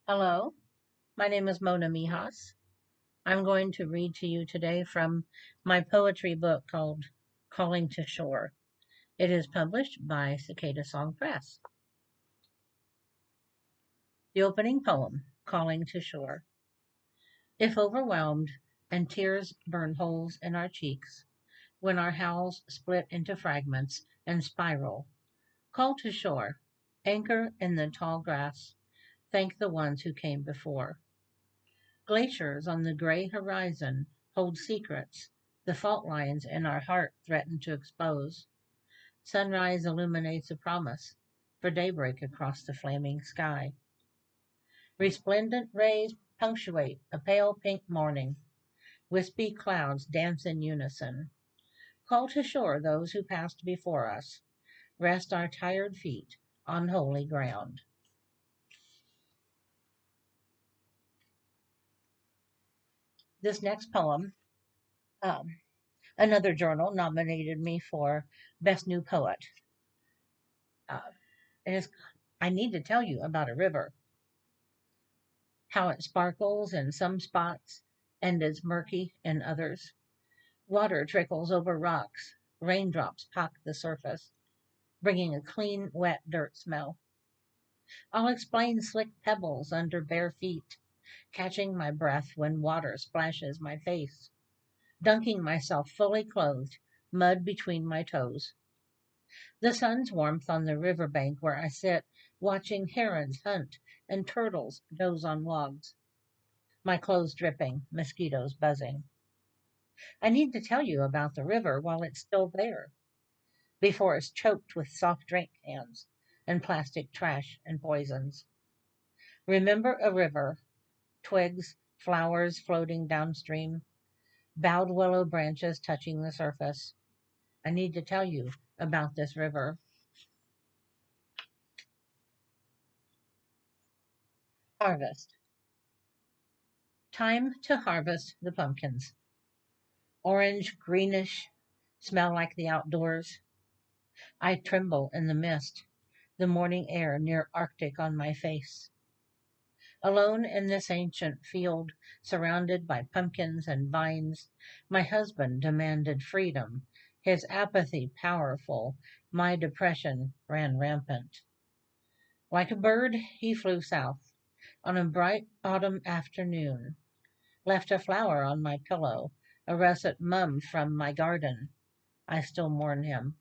Hello, my name is Mona Mehas. I'm going to read to you today from my poetry book called Calling to Shore. It is published by Cicada Song Press. The opening poem, Calling to Shore. If overwhelmed and tears burn holes in our cheeks, when our howls split into fragments and spiral, call to shore, anchor in the tall grass, thank the ones who came before. Glaciers on the gray horizon hold secrets the fault lines in our heart threaten to expose. Sunrise illuminates a promise for daybreak across the flaming sky. Resplendent rays punctuate a pale pink morning. Wispy clouds dance in unison. Call to shore those who passed before us. Rest our tired feet on holy ground. This next poem, um, another journal nominated me for Best New Poet. Uh, it is, I need to tell you about a river, how it sparkles in some spots and is murky in others. Water trickles over rocks, raindrops pock the surface, bringing a clean, wet dirt smell. I'll explain slick pebbles under bare feet, catching my breath when water splashes my face, dunking myself fully clothed, mud between my toes. The sun's warmth on the riverbank where I sit, watching herons hunt and turtles doze on logs, my clothes dripping, mosquitoes buzzing. I need to tell you about the river while it's still there, before it's choked with soft drink cans and plastic trash and poisons. Remember a river, twigs, flowers floating downstream, bowed willow branches touching the surface. I need to tell you about this river. Harvest. Time to harvest the pumpkins. Orange, greenish, smell like the outdoors. I tremble in the mist, the morning air near Arctic on my face. Alone in this ancient field, surrounded by pumpkins and vines, my husband demanded freedom, his apathy powerful, my depression ran rampant. Like a bird, he flew south on a bright autumn afternoon, left a flower on my pillow, a russet mum from my garden. I still mourn him.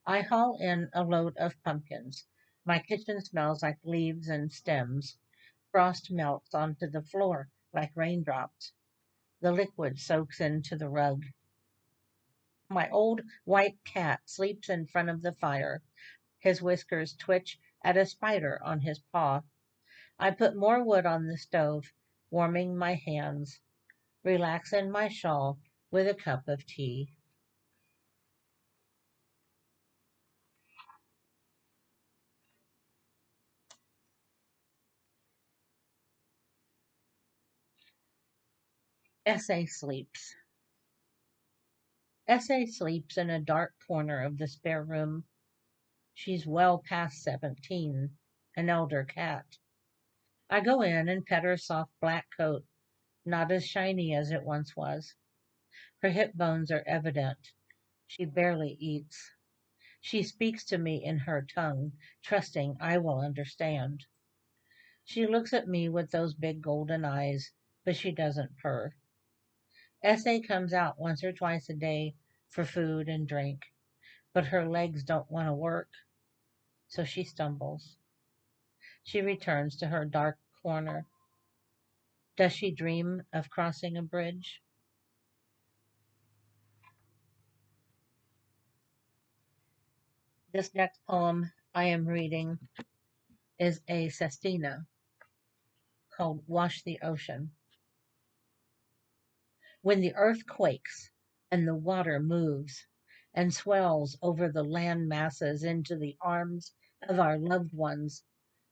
I haul in a load of pumpkins. My kitchen smells like leaves and stems. Frost melts onto the floor like raindrops. The liquid soaks into the rug. My old white cat sleeps in front of the fire. His whiskers twitch at a spider on his paw. I put more wood on the stove, warming my hands, relax in my shawl with a cup of tea. Essay sleeps. Essay sleeps in a dark corner of the spare room. She's well past 17, an elder cat. I go in and pet her soft black coat, not as shiny as it once was. Her hip bones are evident. She barely eats. She speaks to me in her tongue, trusting I will understand. She looks at me with those big golden eyes, but she doesn't purr. Essay comes out once or twice a day for food and drink, but her legs don't want to work, so she stumbles. She returns to her dark corner. Does she dream of crossing a bridge? This next poem I am reading is a sestina called Wash the Ocean. When the earth quakes and the water moves and swells over the land masses into the arms of our loved ones,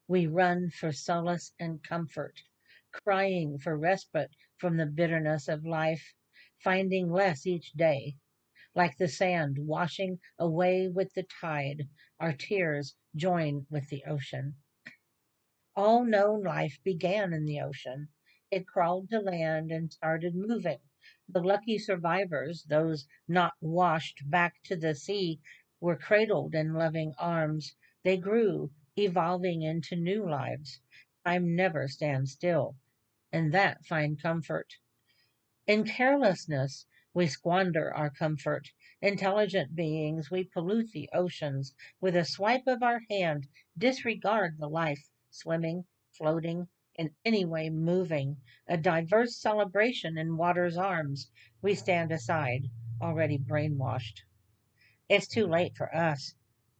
we run for solace and comfort, crying for respite from the bitterness of life, finding less each day. Like the sand washing away with the tide, our tears join with the ocean. All known life began in the ocean. It crawled to land and started moving. The lucky survivors, those not washed back to the sea, were cradled in loving arms. They grew, evolving into new lives. Time never stands still. In that find comfort. In carelessness, we squander our comfort. Intelligent beings, we pollute the oceans. With a swipe of our hand, disregard the life, swimming, floating, in any way moving. A diverse celebration in water's arms. We stand aside, already brainwashed. It's too late for us.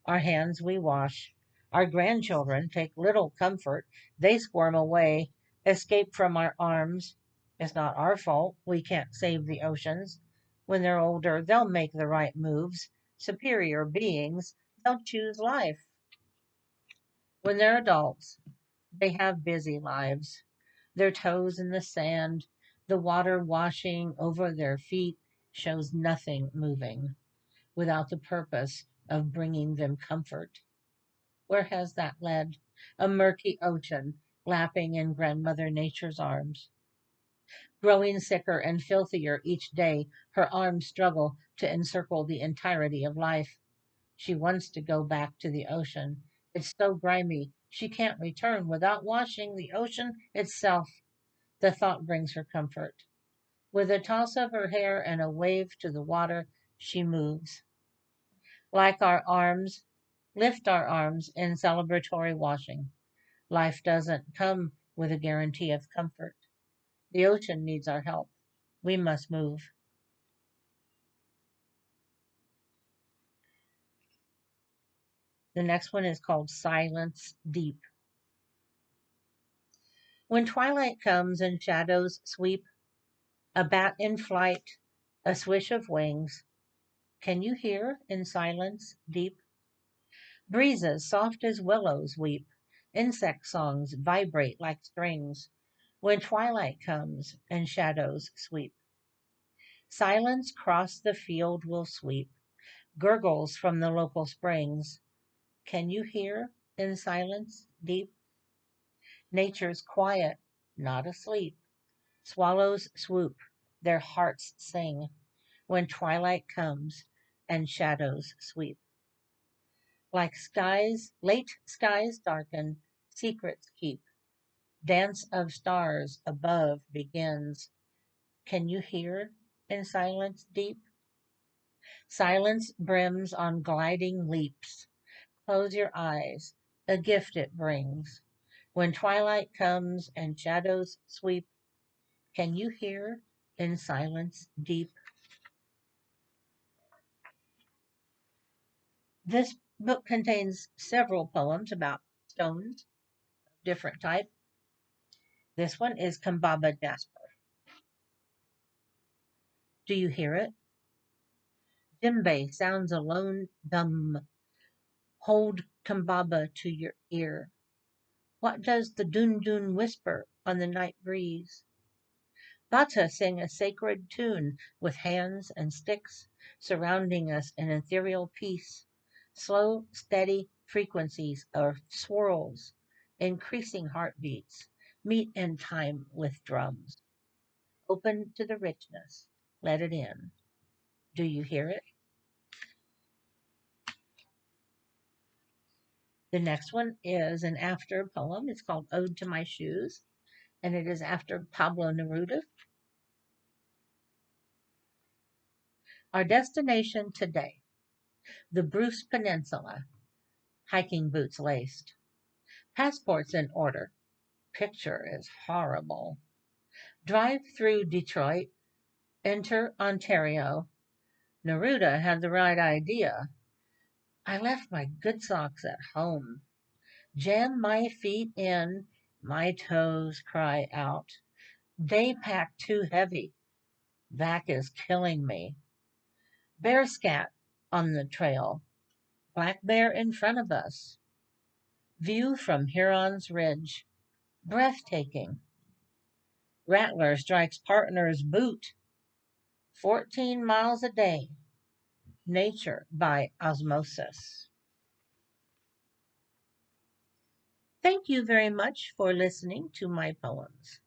Our hands we wash. Our grandchildren take little comfort. They squirm away, escape from our arms. It's not our fault. We can't save the oceans. When they're older, they'll make the right moves. Superior beings, they'll choose life. When they're adults, they have busy lives. Their toes in the sand, the water washing over their feet shows nothing moving without the purpose of bringing them comfort. Where has that led? A murky ocean lapping in Grandmother Nature's arms. Growing sicker and filthier each day, her arms struggle to encircle the entirety of life. She wants to go back to the ocean. It's so grimy, she can't return without washing the ocean itself. The thought brings her comfort. With a toss of her hair and a wave to the water, she moves. Like our arms, lift our arms in celebratory washing. Life doesn't come with a guarantee of comfort. The ocean needs our help. We must move. The next one is called Silence Deep. When twilight comes and shadows sweep, a bat in flight, a swish of wings, can you hear in silence deep? Breezes soft as willows weep, insect songs vibrate like strings. When twilight comes and shadows sweep, silence cross the field will sweep, gurgles from the local springs. Can you hear in silence deep? Nature's quiet, not asleep. Swallows swoop, their hearts sing when twilight comes and shadows sweep. Like skies, late skies darken, secrets keep. Dance of stars above begins. Can you hear in silence deep? Silence brims on gliding leaps. Close your eyes, a gift it brings. When twilight comes and shadows sweep, can you hear in silence deep? This book contains several poems about stones, different type. This one is Kambaba Jasper. Do you hear it? Djembe sounds alone, dumb. Hold Kambaba to your ear. What does the dun dun whisper on the night breeze? Bata sing a sacred tune with hands and sticks, surrounding us in ethereal peace. Slow, steady frequencies of swirls, increasing heartbeats, meet in time with drums. Open to the richness, let it in. Do you hear it? The next one is an after poem. It's called Ode to My Shoes, and it is after Pablo Neruda. Our destination today, the Bruce Peninsula, hiking boots laced, passports in order. Picture is horrible. Drive through Detroit, enter Ontario. Neruda had the right idea. I left my good socks at home. Jam my feet in, my toes cry out. Day pack too heavy. Back is killing me. Bear scat on the trail. Black bear in front of us. View from Huron's Ridge. Breathtaking. Rattler strikes partner's boot. 14 miles a day. Nature by osmosis. Thank you very much for listening to my poems.